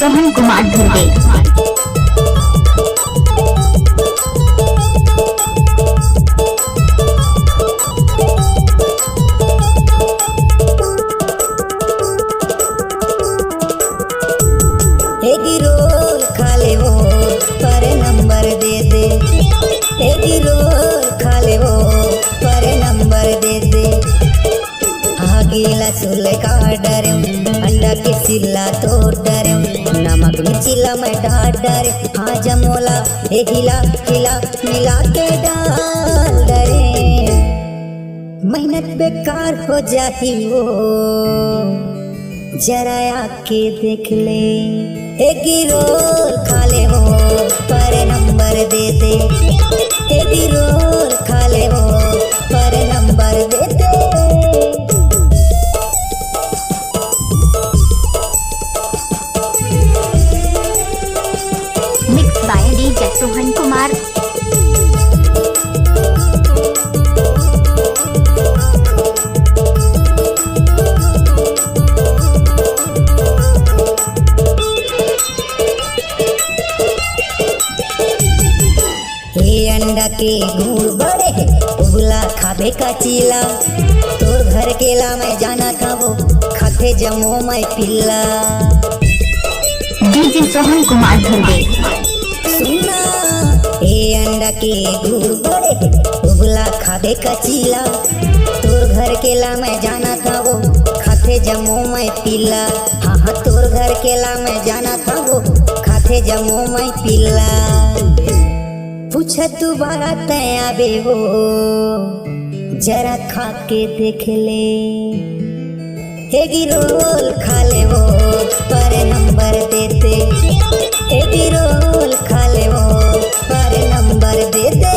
Sohan Kumar Dhurve. एगी role खा ले वो पर नंबर दे दे। एगी रोल खा ले वो पर नंबर दे दे। आगीला सुले का डरे अंडा के सिला तोड़ डरे नमक मिचिला मैं डाल डरे हाँ जमोला ए हिला हिला मिला के डाल डरे मेहनत बेकार हो जाती वो जरा आके देख ले। एगी रोल खा ले वो पर नंबर दे दे। एगी रोल खा ले वो पर नंबर दे दे। Mix by DJ Sohan Kumar. अंडा के गुड़ बड़े उबला खाबे का चीला तोर घर केला मैं जाना था वो खाते जमो मैं पिल्ला। डीजे सोहन कुमार धुर्वे। सुना ए अंडा के गुड़ बड़े उबला खाबे का चीला तोर घर केला मैं जाना था वो खाते जमो मैं पिल्ला। हाँ हाँ तोर घर केला मैं जाना था वो खाते जमो मैं पिल्ला। पूछ तू बात आबे वो जरा खा के देख ले। एगी रोल खा ले वो पर नंबर दे दे। एगी रोल खा ले वो पर नंबर दे दे।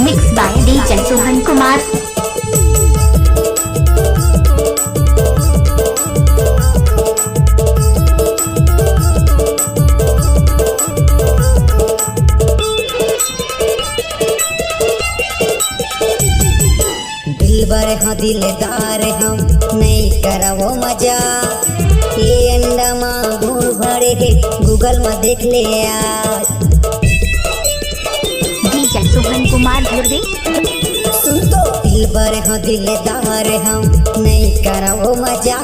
Mix by DJ Sohan Kumar. दिलबर हाँ दिलदार हम नहीं करवो मजा। ये अंडा माँ गुड़ भरे के गूगल में देख ले यार। डीजे सोहन कुमार धुर्वे। सुन तो दिलबर हाँ दिलदार हम नहीं करवो मजा।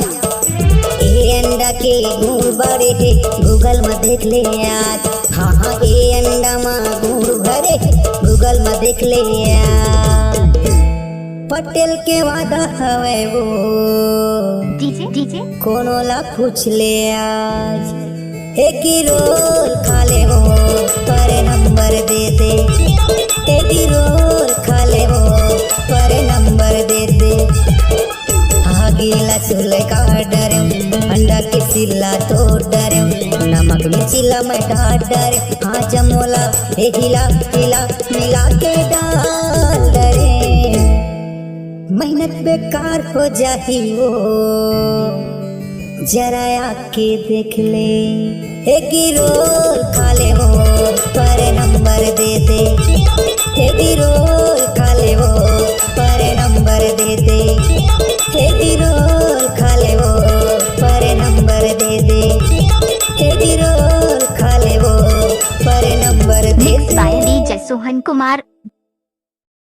ये अंडा के गुड़ भरे के गूगल में देख ले यार। हाँ हाँ ये अंडा माँ गुड़ भरे गूगल में देख ले यार। पटेल के वादा हवे वो डीजे डीजे कोनो ला पूछ ले आज। एगी रोल खा ले वो पर नंबर दे दे। एगी रोल खा ले वो पर नंबर दे दे। आगीला सुले का डरे अंडा के सिला तोड़ डरे नमक मिचिला मैं डाल डरे हाँ जमोला ए हिला हिला मिला के डाल डरे मेहनत बेकार हो जाती वो जरा आके देख ले। एगी रोल खा ले वो पर नंबर दे दे। एगी रोल खा ले वो पर नंबर दे दे। एगी रोल खा ले वो पर नंबर दे दे। एगी रोल खा ले वो पर नंबर दे मिक्स दे। Bye DJ Sohan Kumar.